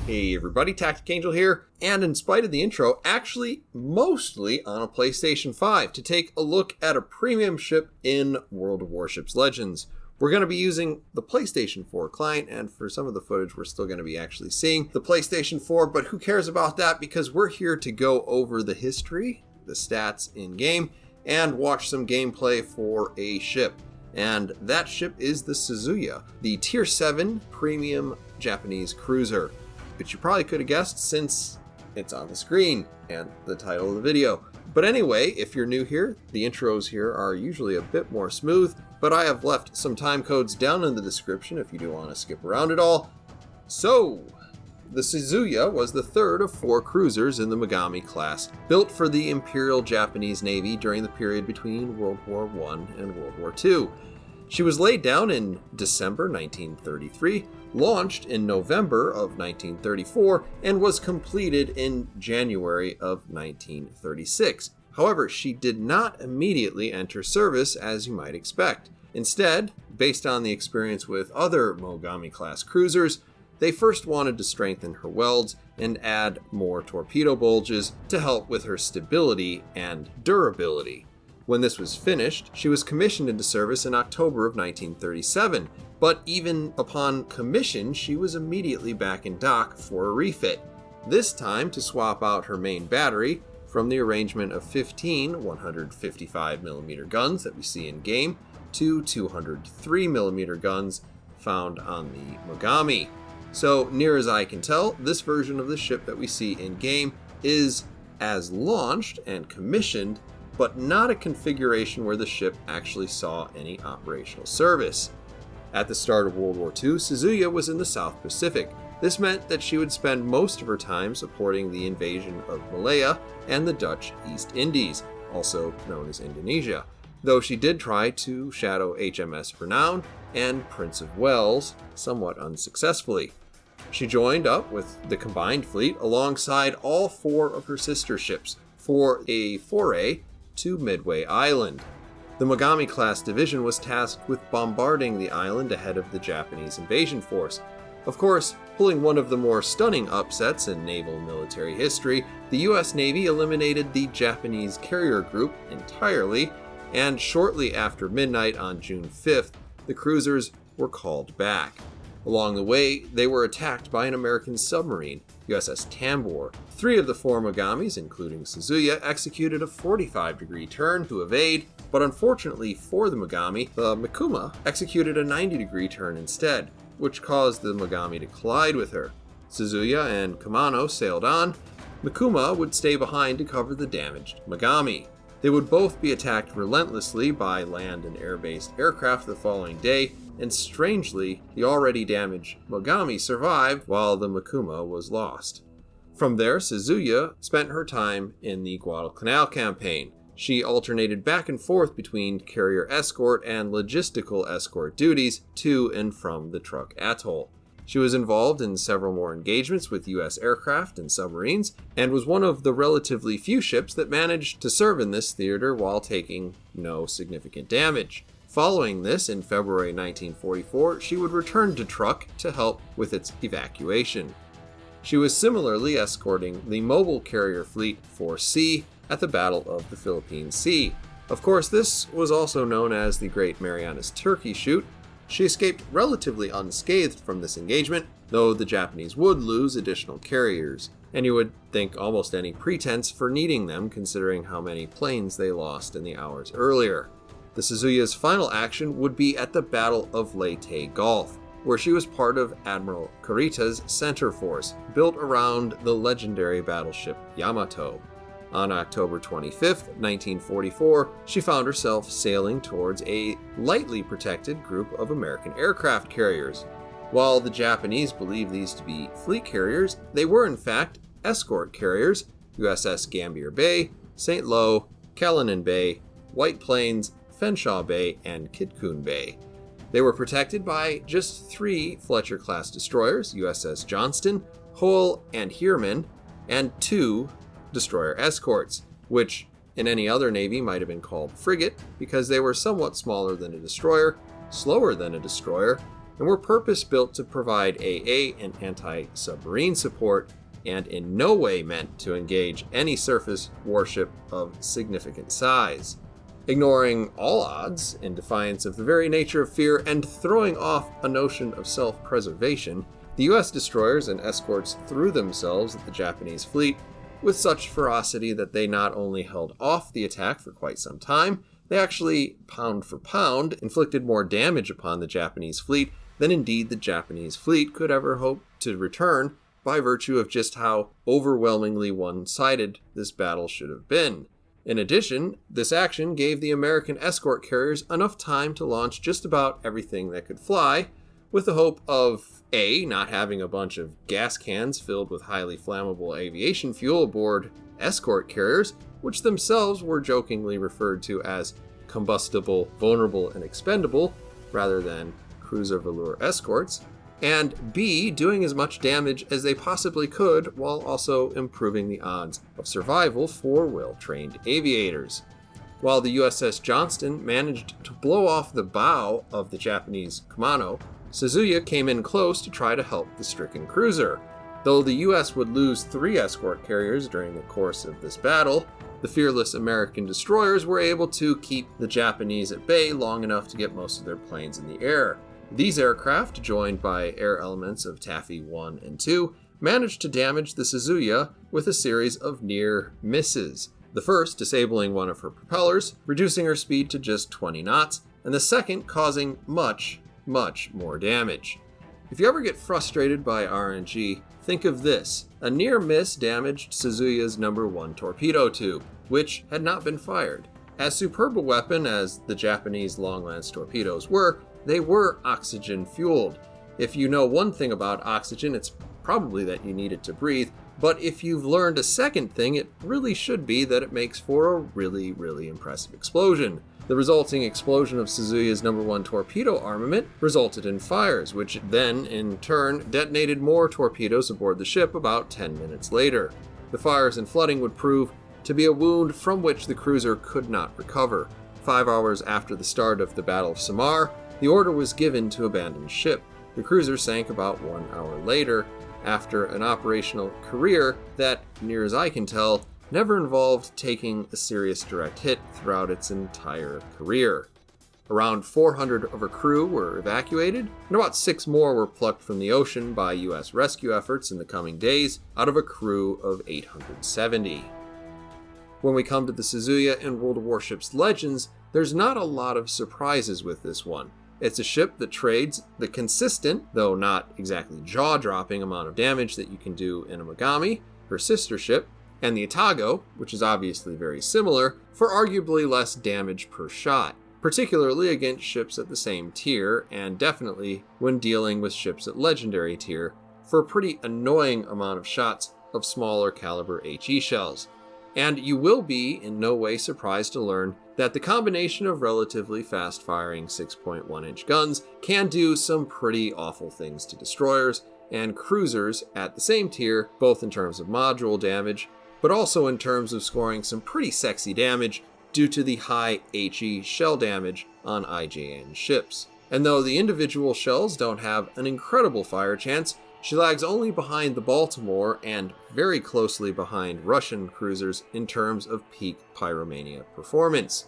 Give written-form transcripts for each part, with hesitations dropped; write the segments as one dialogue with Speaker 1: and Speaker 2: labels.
Speaker 1: Hey everybody, TacticAngel here, and in spite of the intro, actually mostly on a PlayStation 5 to take a look at a premium ship in World of Warships Legends. We're going to be using the PlayStation 4 client, and for some of the footage we're still going to be actually seeing the PlayStation 4, but who cares about that because we're here to go over the history, the stats in-game, and watch some gameplay for a ship. And that ship is the Suzuya, the Tier 7 premium Japanese cruiser. But you probably could have guessed since it's on the screen and the title of the video. But anyway, if you're new here, the intros here are usually a bit more smooth, but I have left some time codes down in the description if you do want to skip around it all. So, the Suzuya was the third of 4 cruisers in the Mogami class, built for the Imperial Japanese Navy during the period between World War I and World War II. She was laid down in December 1933, launched in November of 1934, and was completed in January of 1936. However, she did not immediately enter service as you might expect. Instead, based on the experience with other Mogami-class cruisers, they first wanted to strengthen her welds and add more torpedo bulges to help with her stability and durability. When this was finished, she was commissioned into service in October of 1937, but even upon commission, she was immediately back in dock for a refit, this time to swap out her main battery from the arrangement of 15 155mm guns that we see in game to 203mm guns found on the Mogami. So, near as I can tell, this version of the ship that we see in game is as launched and commissioned, but not a configuration where the ship actually saw any operational service. At the start of World War II, Suzuya was in the South Pacific. This meant that she would spend most of her time supporting the invasion of Malaya and the Dutch East Indies, also known as Indonesia, though she did try to shadow HMS Renown and Prince of Wales, somewhat unsuccessfully. She joined up with the combined fleet alongside all 4 of her sister ships for a foray to Midway Island. The Mogami-class division was tasked with bombarding the island ahead of the Japanese invasion force. Of course, pulling one of the more stunning upsets in naval military history, the US Navy eliminated the Japanese carrier group entirely, and shortly after midnight on June 5th, the cruisers were called back. Along the way, they were attacked by an American submarine, USS Tambor. 3 of the 4 Mogamis, including Suzuya, executed a 45-degree turn to evade, but unfortunately for the Mogami, the Mikuma executed a 90-degree turn instead, which caused the Mogami to collide with her. Suzuya and Kumano sailed on. Mikuma would stay behind to cover the damaged Mogami. They would both be attacked relentlessly by land and air-based aircraft the following day, and strangely, the already damaged Mogami survived while the Mikuma was lost. From there, Suzuya spent her time in the Guadalcanal campaign. She alternated back and forth between carrier escort and logistical escort duties to and from the Truk Atoll. She was involved in several more engagements with U.S. aircraft and submarines, and was one of the relatively few ships that managed to serve in this theater while taking no significant damage. Following this, in February 1944, she would return to Truk to help with its evacuation. She was similarly escorting the mobile carrier fleet 4C at the Battle of the Philippine Sea. Of course, this was also known as the Great Marianas Turkey Shoot. She escaped relatively unscathed from this engagement, though the Japanese would lose additional carriers, and you would think almost any pretense for needing them considering how many planes they lost in the hours earlier. The Suzuya's final action would be at the Battle of Leyte Gulf, where she was part of Admiral Kurita's center force, built around the legendary battleship Yamato. On October 25th, 1944, she found herself sailing towards a lightly protected group of American aircraft carriers. While the Japanese believed these to be fleet carriers, they were in fact escort carriers: USS Gambier Bay, St. Lo, Callinan Bay, White Plains, Fenshaw Bay, and Kitcoon Bay. They were protected by just 3 Fletcher-class destroyers, USS Johnston, Hull, and Heermann, and 2 destroyer escorts, which in any other navy might have been called frigate because they were somewhat smaller than a destroyer, slower than a destroyer, and were purpose-built to provide AA and anti-submarine support, and in no way meant to engage any surface warship of significant size. Ignoring all odds, in defiance of the very nature of fear and throwing off a notion of self-preservation, the US destroyers and escorts threw themselves at the Japanese fleet with such ferocity that they not only held off the attack for quite some time, they actually, pound for pound, inflicted more damage upon the Japanese fleet than indeed the Japanese fleet could ever hope to return, by virtue of just how overwhelmingly one-sided this battle should have been. In addition, this action gave the American escort carriers enough time to launch just about everything that could fly, with the hope of A, not having a bunch of gas cans filled with highly flammable aviation fuel aboard escort carriers, which themselves were jokingly referred to as combustible, vulnerable, and expendable, rather than cruiser velour escorts, and B, doing as much damage as they possibly could while also improving the odds of survival for well-trained aviators. While the USS Johnston managed to blow off the bow of the Japanese Kumano, Suzuya came in close to try to help the stricken cruiser. Though the US would lose 3 escort carriers during the course of this battle, the fearless American destroyers were able to keep the Japanese at bay long enough to get most of their planes in the air. These aircraft, joined by air elements of Taffy 1 and 2, managed to damage the Suzuya with a series of near misses. The first disabling one of her propellers, reducing her speed to just 20 knots, and the second causing much more damage. If you ever get frustrated by RNG, think of this. A near miss damaged Suzuya's number 1 torpedo tube, which had not been fired. As superb a weapon as the Japanese long-lance torpedoes were, they were oxygen-fueled. If you know one thing about oxygen, it's probably that you need it to breathe, but if you've learned a second thing, it really should be that it makes for a really impressive explosion. The resulting explosion of Suzuya's number 1 torpedo armament resulted in fires, which then, in turn, detonated more torpedoes aboard the ship about 10 minutes later. The fires and flooding would prove to be a wound from which the cruiser could not recover. 5 hours after the start of the Battle of Samar, the order was given to abandon ship. The cruiser sank about 1 hour later, after an operational career that, near as I can tell, never involved taking a serious direct hit throughout its entire career. Around 400 of her crew were evacuated, and about 6 more were plucked from the ocean by US rescue efforts in the coming days, out of a crew of 870. When we come to the Suzuya in World of Warships Legends, there's not a lot of surprises with this one. It's a ship that trades the consistent, though not exactly jaw-dropping amount of damage that you can do in a Megami, her sister ship, and the Atago, which is obviously very similar, for arguably less damage per shot, particularly against ships at the same tier, and definitely when dealing with ships at legendary tier, for a pretty annoying amount of shots of smaller caliber HE shells. And you will be in no way surprised to learn that the combination of relatively fast-firing 6.1-inch guns can do some pretty awful things to destroyers and cruisers at the same tier, both in terms of module damage, but also in terms of scoring some pretty sexy damage due to the high HE shell damage on IJN ships. And though the individual shells don't have an incredible fire chance, she lags only behind the Baltimore and very closely behind Russian cruisers in terms of peak pyromania performance.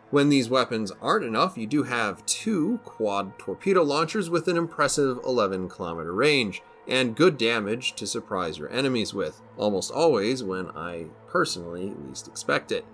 Speaker 1: When these weapons aren't enough, you do have 2 quad torpedo launchers with an impressive 11-kilometer range, and good damage to surprise your enemies with, almost always when I personally least expect it.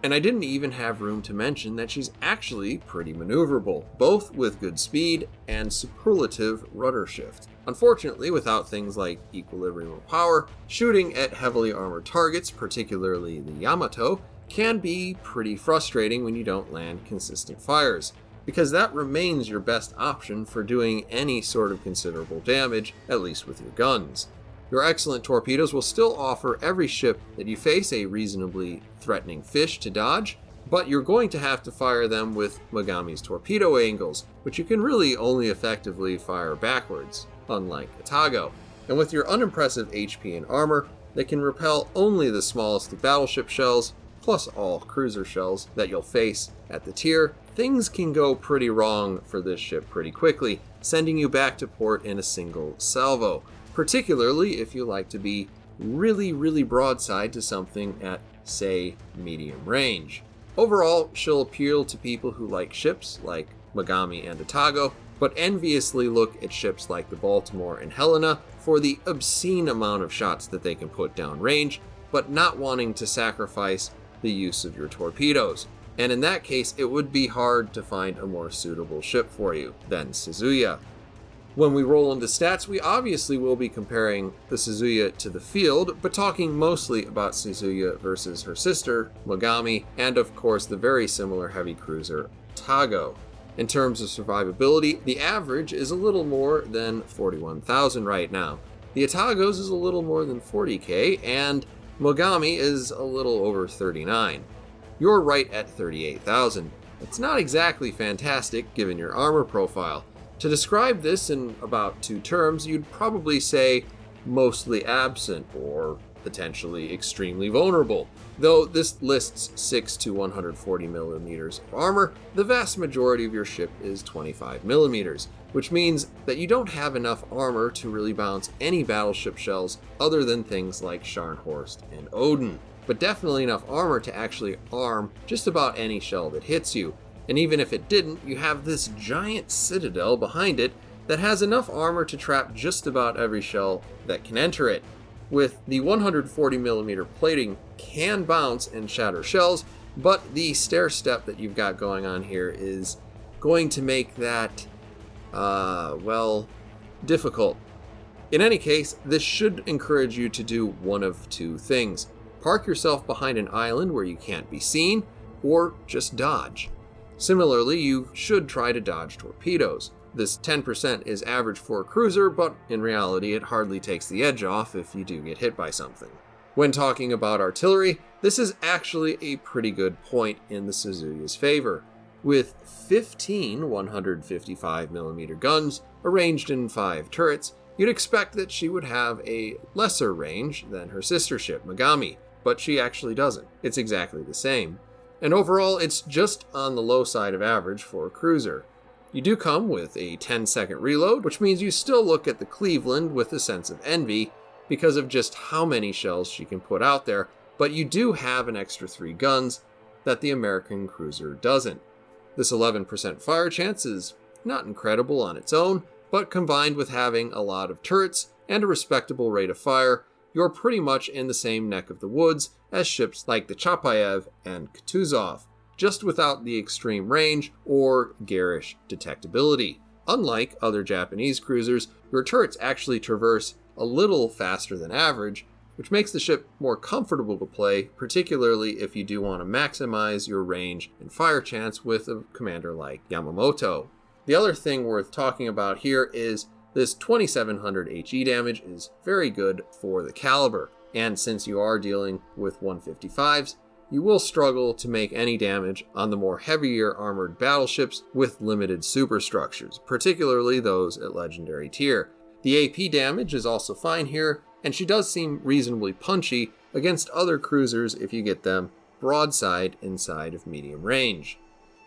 Speaker 1: And I didn't even have room to mention that she's actually pretty maneuverable, both with good speed and superlative rudder shift. Unfortunately, without things like equilibrium or power, shooting at heavily armored targets, particularly the Yamato, can be pretty frustrating when you don't land consistent fires, because that remains your best option for doing any sort of considerable damage, at least with your guns. Your excellent torpedoes will still offer every ship that you face a reasonably threatening fish to dodge, but you're going to have to fire them with Megami's torpedo angles, which you can really only effectively fire backwards, unlike Atago. And with your unimpressive HP and armor, they can repel only the smallest of battleship shells, plus all cruiser shells that you'll face at the tier, things can go pretty wrong for this ship pretty quickly, sending you back to port in a single salvo, particularly if you like to be really broadside to something at, say, medium range. Overall, she'll appeal to people who like ships like Mogami and Atago, but enviously look at ships like the Baltimore and Helena for the obscene amount of shots that they can put downrange, but not wanting to sacrifice the use of your torpedoes. And in that case, it would be hard to find a more suitable ship for you than Suzuya. When we roll into stats, we obviously will be comparing the Suzuya to the field, but talking mostly about Suzuya versus her sister, Mogami, and of course the very similar heavy cruiser, Atago. In terms of survivability, the average is a little more than 41,000 right now. The Atago's is a little more than 40k, and Mogami is a little over 39. You're right at 38,000. It's not exactly fantastic given your armor profile. To describe this in about 2 terms, you'd probably say mostly absent or potentially extremely vulnerable. Though this lists 6 to 140 millimeters of armor, the vast majority of your ship is 25 millimeters, which means that you don't have enough armor to really bounce any battleship shells other than things like Scharnhorst and Odin, but definitely enough armor to actually arm just about any shell that hits you. And even if it didn't, you have this giant citadel behind it that has enough armor to trap just about every shell that can enter it. With the 140mm plating can bounce and shatter shells, but the stair step that you've got going on here is going to make that, difficult. In any case, this should encourage you to do one of 2 things. Park yourself behind an island where you can't be seen, or just dodge. Similarly, you should try to dodge torpedoes. This 10% is average for a cruiser, but in reality it hardly takes the edge off if you do get hit by something. When talking about artillery, this is actually a pretty good point in the Suzuya's favor. With 15 155mm guns arranged in 5 turrets, you'd expect that she would have a lesser range than her sister ship, Mogami, but she actually doesn't. It's exactly the same. And overall, it's just on the low side of average for a cruiser. You do come with a 10-second reload, which means you still look at the Cleveland with a sense of envy because of just how many shells she can put out there, but you do have an extra 3 guns that the American cruiser doesn't. This 11% fire chance is not incredible on its own, but combined with having a lot of turrets and a respectable rate of fire, you're pretty much in the same neck of the woods as ships like the Chapayev and Kutuzov, just without the extreme range or garish detectability. Unlike other Japanese cruisers, your turrets actually traverse a little faster than average, which makes the ship more comfortable to play, particularly if you do want to maximize your range and fire chance with a commander like Yamamoto. The other thing worth talking about here is this 2700 HE damage is very good for the caliber, and since you are dealing with 155s, you will struggle to make any damage on the more heavier armored battleships with limited superstructures, particularly those at legendary tier. The AP damage is also fine here, and she does seem reasonably punchy against other cruisers if you get them broadside inside of medium range.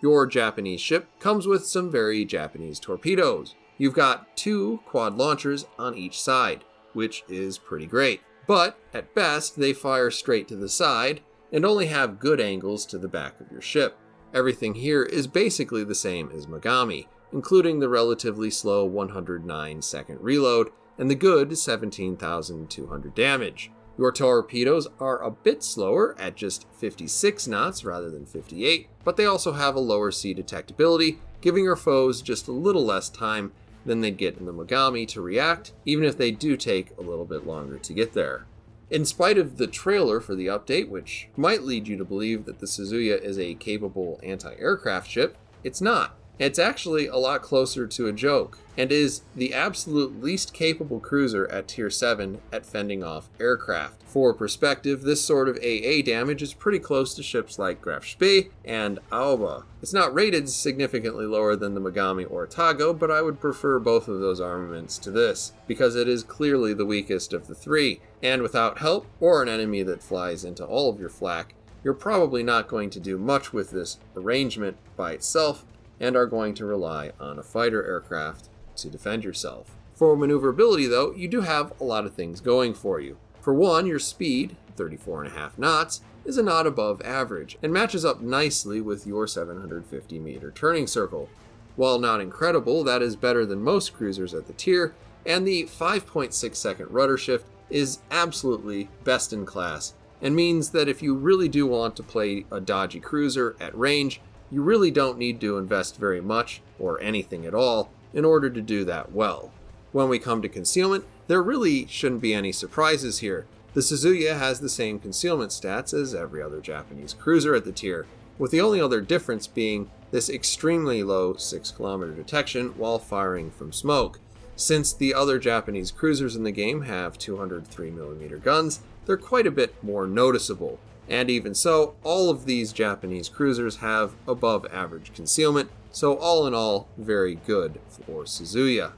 Speaker 1: Your Japanese ship comes with some very Japanese torpedoes. You've got 2 quad launchers on each side, which is pretty great. But, at best, they fire straight to the side and only have good angles to the back of your ship. Everything here is basically the same as Mogami, including the relatively slow 109-second reload and the good 17,200 damage. Your torpedoes are a bit slower at just 56 knots rather than 58, but they also have a lower sea detectability, giving your foes just a little less time than they'd get in the Mogami to react, even if they do take a little bit longer to get there. In spite of the trailer for the update, which might lead you to believe that the Suzuya is a capable anti-aircraft ship, it's not. It's actually a lot closer to a joke, and is the absolute least capable cruiser at Tier 7 at fending off aircraft. For perspective, this sort of AA damage is pretty close to ships like Graf Spee and Aoba. It's not rated significantly lower than the Mogami or Atago, but I would prefer both of those armaments to this, because it is clearly the weakest of the 3, and without help, or an enemy that flies into all of your flak, you're probably not going to do much with this arrangement by itself and are going to rely on a fighter aircraft to defend yourself. For maneuverability, though, you do have a lot of things going for you. For one, your speed, 34.5 knots, is a knot above average and matches up nicely with your 750 meter turning circle. While not incredible, that is better than most cruisers at the tier, and the 5.6 second rudder shift is absolutely best in class, and means that if you really do want to play a dodgy cruiser at range, you really don't need to invest very much, or anything at all, in order to do that well. When we come to concealment, there really shouldn't be any surprises here. The Suzuya has the same concealment stats as every other Japanese cruiser at the tier, with the only other difference being this extremely low 6-kilometer detection while firing from smoke. Since the other Japanese cruisers in the game have 203mm guns, they're quite a bit more noticeable. And even so, all of these Japanese cruisers have above average concealment, so all in all, very good for Suzuya.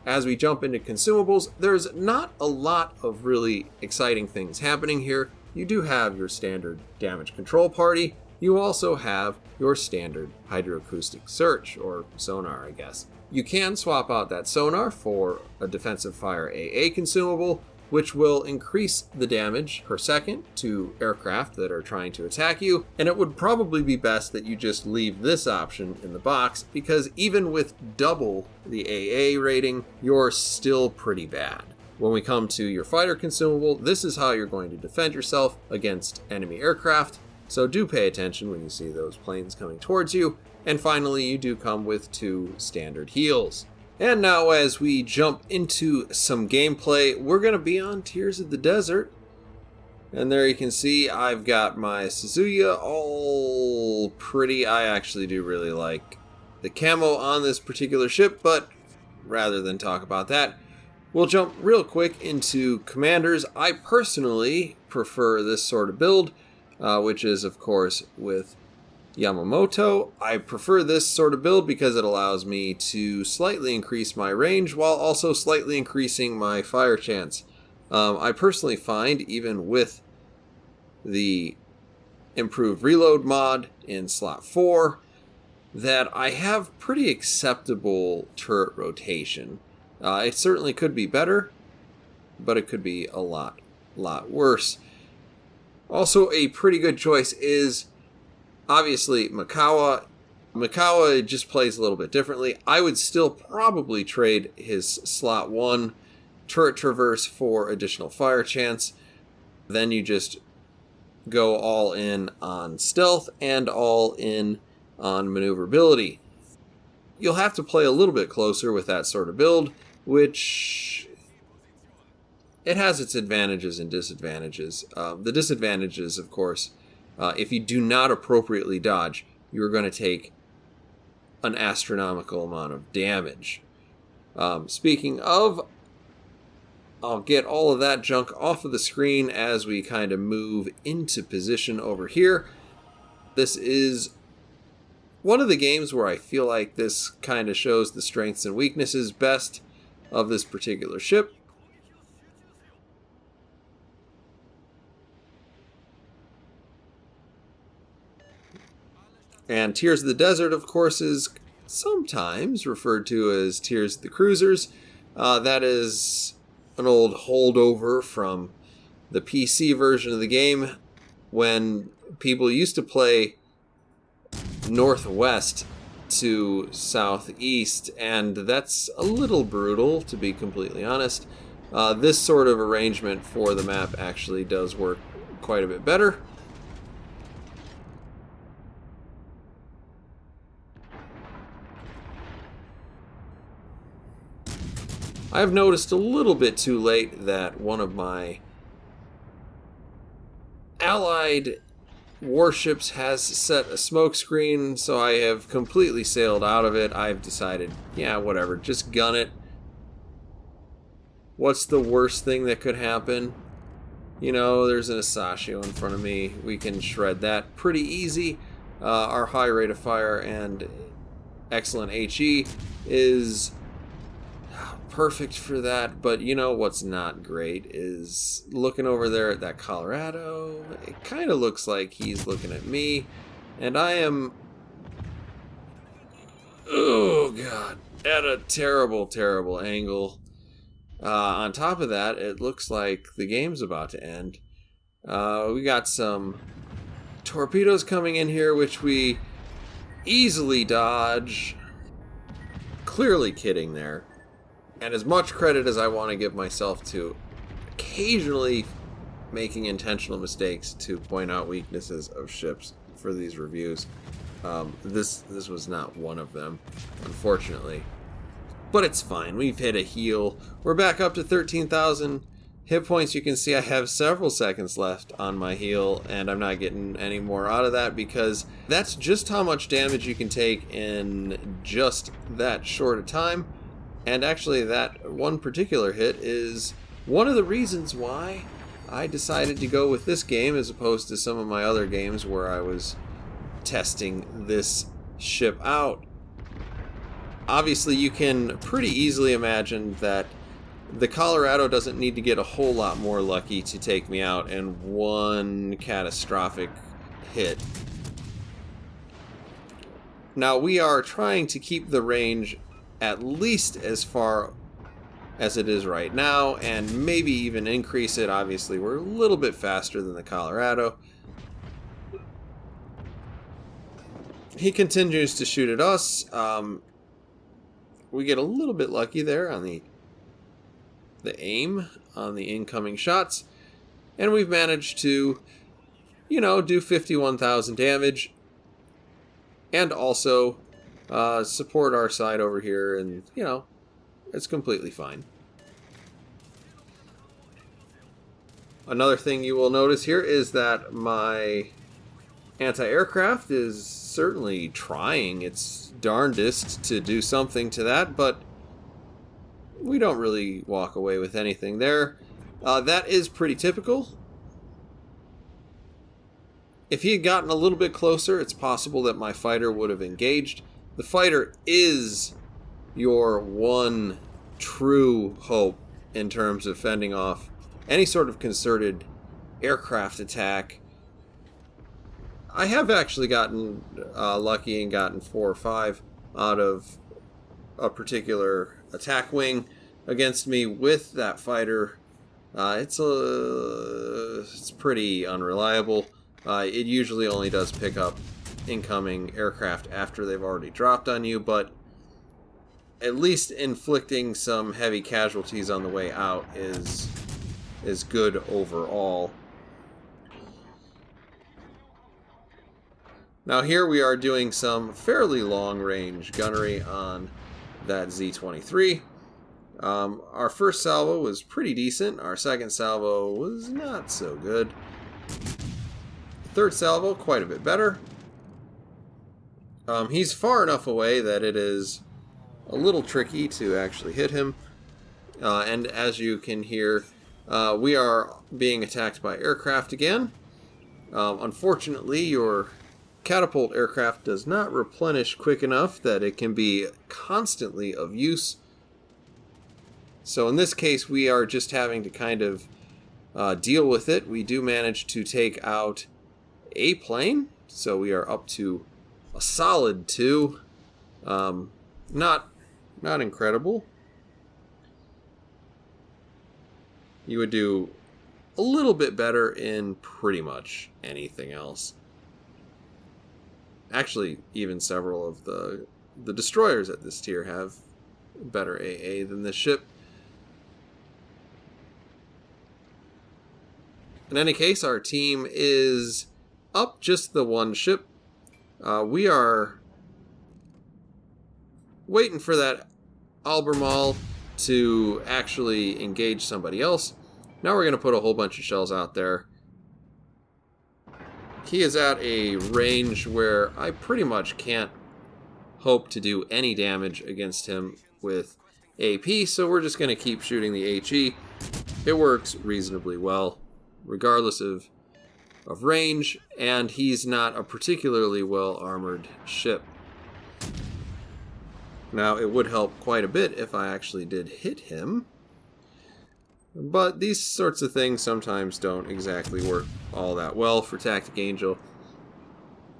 Speaker 1: As we jump into consumables, there's not a lot of really exciting things happening here. You do have your standard damage control party. You also have your standard hydroacoustic search, or sonar, I guess. You can swap out that sonar for a defensive fire AA consumable, which will increase the damage per second to aircraft that are trying to attack you, and it would probably be best that you just leave this option in the box, because even with double the AA rating, you're still pretty bad. When we come to your fighter consumable, this is how you're going to defend yourself against enemy aircraft, so do pay attention when you see those planes coming towards you. And finally, you do come with 2 standard heals. And now as we jump into some gameplay, we're going to be on Tears of the Desert. And there you can see I've got my Suzuya all pretty. I actually do really like the camo on this particular ship, but rather than talk about that, we'll jump real quick into commanders. I personally prefer this sort of build, which is of course with Yamamoto. I prefer this sort of build because it allows me to slightly increase my range while also slightly increasing my fire chance. I personally find, even with the improved reload mod in slot 4, that I have pretty acceptable turret rotation. It certainly could be better, but it could be a lot worse. Also, a pretty good choice is obviously Makawa. Makawa just plays a little bit differently. I would still probably trade his slot 1 turret traverse for additional fire chance. Then you just go all in on stealth and all in on maneuverability. You'll have to play a little bit closer with that sort of build, which it has its advantages and disadvantages. The disadvantages, of course, if you do not appropriately dodge, you're going to take an astronomical amount of damage. Speaking of, I'll get all of that junk off of the screen as we kind of move into position over here. This is one of the games where I feel like this kind of shows the strengths and weaknesses best of this particular ship. And Tears of the Desert, of course, is sometimes referred to as Tears of the Cruisers. That is an old holdover from the PC version of the game when people used to play northwest to southeast, and that's a little brutal, to be completely honest. This sort of arrangement for the map actually does work quite a bit better. I've noticed a little bit too late that one of my allied warships has set a smoke screen, so I have completely sailed out of it. I've decided, yeah, whatever, just gun it. What's the worst thing that could happen? You know, there's an Asashio in front of me. We can shred that pretty easy. Our high rate of fire and excellent HE is perfect for that, but you know what's not great is looking over there at that Colorado. It kind of looks like he's looking at me, and I am, oh god, at a terrible, terrible angle. On top of that, it looks like the game's about to end. We got some torpedoes coming in here, which we easily dodge. Clearly kidding there. And as much credit as I want to give myself to occasionally making intentional mistakes to point out weaknesses of ships for these reviews, this was not one of them, unfortunately. But it's fine. We've hit a heal. We're back up to 13,000 hit points. You can see I have several seconds left on my heal, and I'm not getting any more out of that because that's just how much damage you can take in just that short a time. And actually, that one particular hit is one of the reasons why I decided to go with this game as opposed to some of my other games where I was testing this ship out. Obviously, you can pretty easily imagine that the Colorado doesn't need to get a whole lot more lucky to take me out in one catastrophic hit. Now, we are trying to keep the range at least as far as it is right now, and maybe even increase it. Obviously, we're a little bit faster than the Colorado. He continues to shoot at us. We get a little bit lucky there on the aim on the incoming shots, and we've managed to, do 51,000 damage, and also support our side over here, and it's completely fine. Another thing you will notice here is that my anti-aircraft is certainly trying its darndest to do something to that, but we don't really walk away with anything there. That is pretty typical. If he had gotten a little bit closer, it's possible that my fighter would have engaged. The fighter is your one true hope in terms of fending off any sort of concerted aircraft attack. I have actually gotten lucky and gotten 4 or 5 out of a particular attack wing against me with that fighter. It's pretty unreliable. It usually only does pick up incoming aircraft after they've already dropped on you, but at least inflicting some heavy casualties on the way out is good overall. Now here we are doing some fairly long-range gunnery on that Z-23. Our first salvo was pretty decent. Our second salvo was not so good. Third salvo, quite a bit better. He's far enough away that it is a little tricky to actually hit him. And as you can hear, we are being attacked by aircraft again. Unfortunately, your catapult aircraft does not replenish quick enough that it can be constantly of use. So in this case, we are just having to kind of deal with it. We do manage to take out a plane, so we are up to a solid 2. Not incredible. You would do a little bit better in pretty much anything else. Actually, even several of the destroyers at this tier have better AA than this ship. In any case, our team is up just the one ship. We are waiting for that Albemarle to actually engage somebody else. Now we're going to put a whole bunch of shells out there. He is at a range where I pretty much can't hope to do any damage against him with AP, so we're just going to keep shooting the HE. It works reasonably well, regardless of range, and he's not a particularly well-armored ship. Now, it would help quite a bit if I actually did hit him. But these sorts of things sometimes don't exactly work all that well for TacticAngel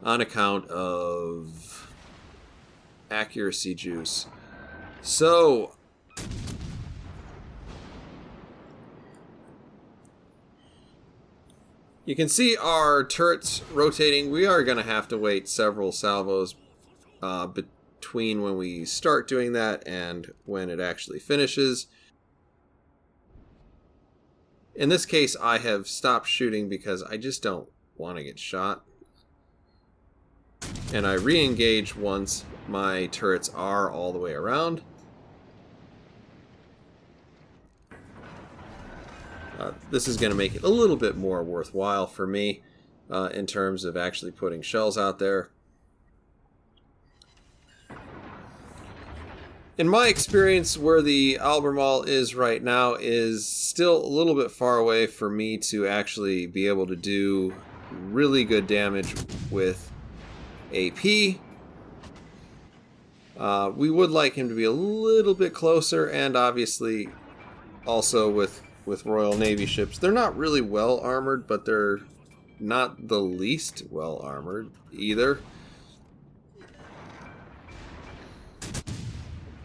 Speaker 1: on account of accuracy juice. So, you can see our turrets rotating. We are going to have to wait several salvos between when we start doing that and when it actually finishes. In this case, I have stopped shooting because I just don't want to get shot. And I re-engage once my turrets are all the way around. This is going to make it a little bit more worthwhile for me in terms of actually putting shells out there. In my experience, where the Albemarle is right now is still a little bit far away for me to actually be able to do really good damage with AP. We would like him to be a little bit closer, and obviously also with Royal Navy ships. They're not really well armored, but they're not the least well armored either.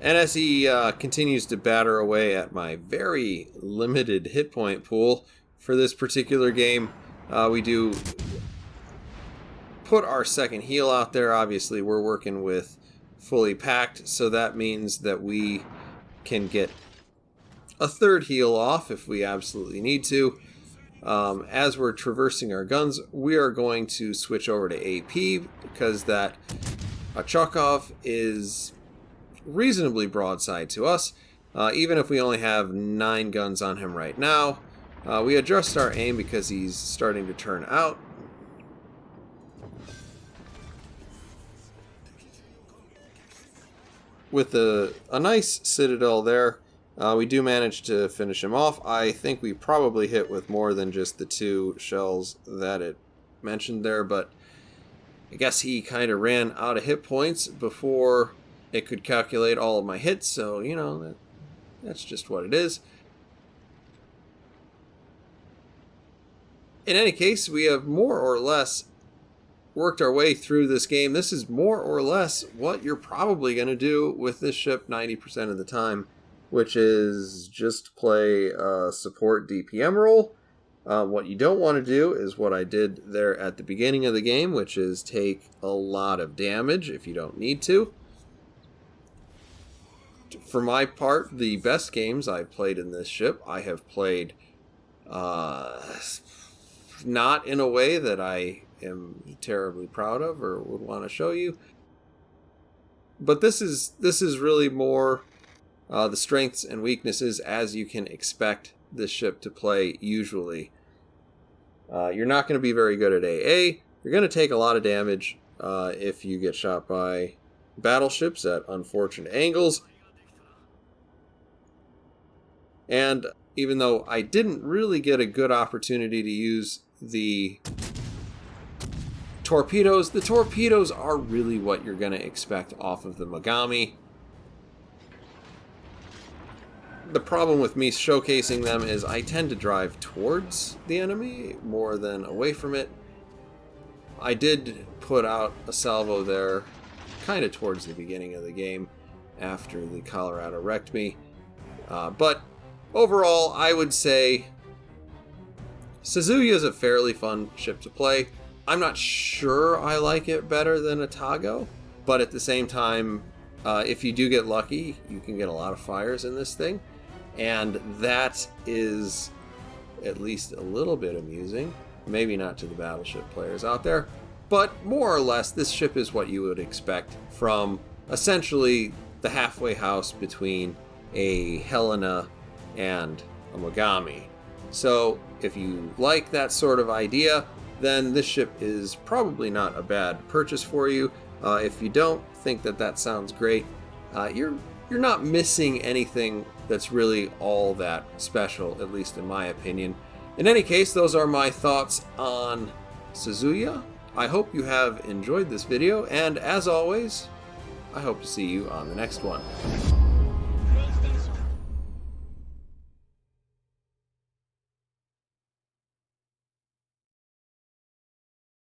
Speaker 1: And as he continues to batter away at my very limited hit point pool for this particular game, we do put our second heal out there. Obviously, we're working with fully packed, so that means that we can get a third heal off if we absolutely need to. As we're traversing our guns, we are going to switch over to AP because that Chokov is reasonably broadside to us, even if we only have 9 guns on him right now. We adjust our aim because he's starting to turn out. With a nice citadel there, we do manage to finish him off. I think we probably hit with more than just the 2 shells that it mentioned there, but I guess he kind of ran out of hit points before it could calculate all of my hits, so, you know, that's just what it is. In any case, we have more or less worked our way through this game. This is more or less what you're probably going to do with this ship 90% of the time, which is just play a support DPM role. What you don't want to do is what I did there at the beginning of the game, which is take a lot of damage if you don't need to. For my part, the best games I've played in this ship, I have played not in a way that I am terribly proud of or would want to show you. But this is really more the strengths and weaknesses as you can expect this ship to play usually. You're not going to be very good at AA. You're going to take a lot of damage if you get shot by battleships at unfortunate angles. And even though I didn't really get a good opportunity to use the torpedoes are really what you're going to expect off of the Mogami. The problem with me showcasing them is I tend to drive towards the enemy more than away from it. I did put out a salvo there kind of towards the beginning of the game after the Colorado wrecked me. But overall, I would say Suzuya is a fairly fun ship to play. I'm not sure I like it better than Atago, but at the same time, if you do get lucky, you can get a lot of fires in this thing, and that is at least a little bit amusing. Maybe not to the battleship players out there, but more or less, this ship is what you would expect from essentially the halfway house between a Helena and a Mogami. So if you like that sort of idea, then this ship is probably not a bad purchase for you. If you don't think that sounds great, you're not missing anything that's really all that special, at least in my opinion. In any case, those are my thoughts on Suzuya. I hope you have enjoyed this video, and as always, I hope to see you on the next one.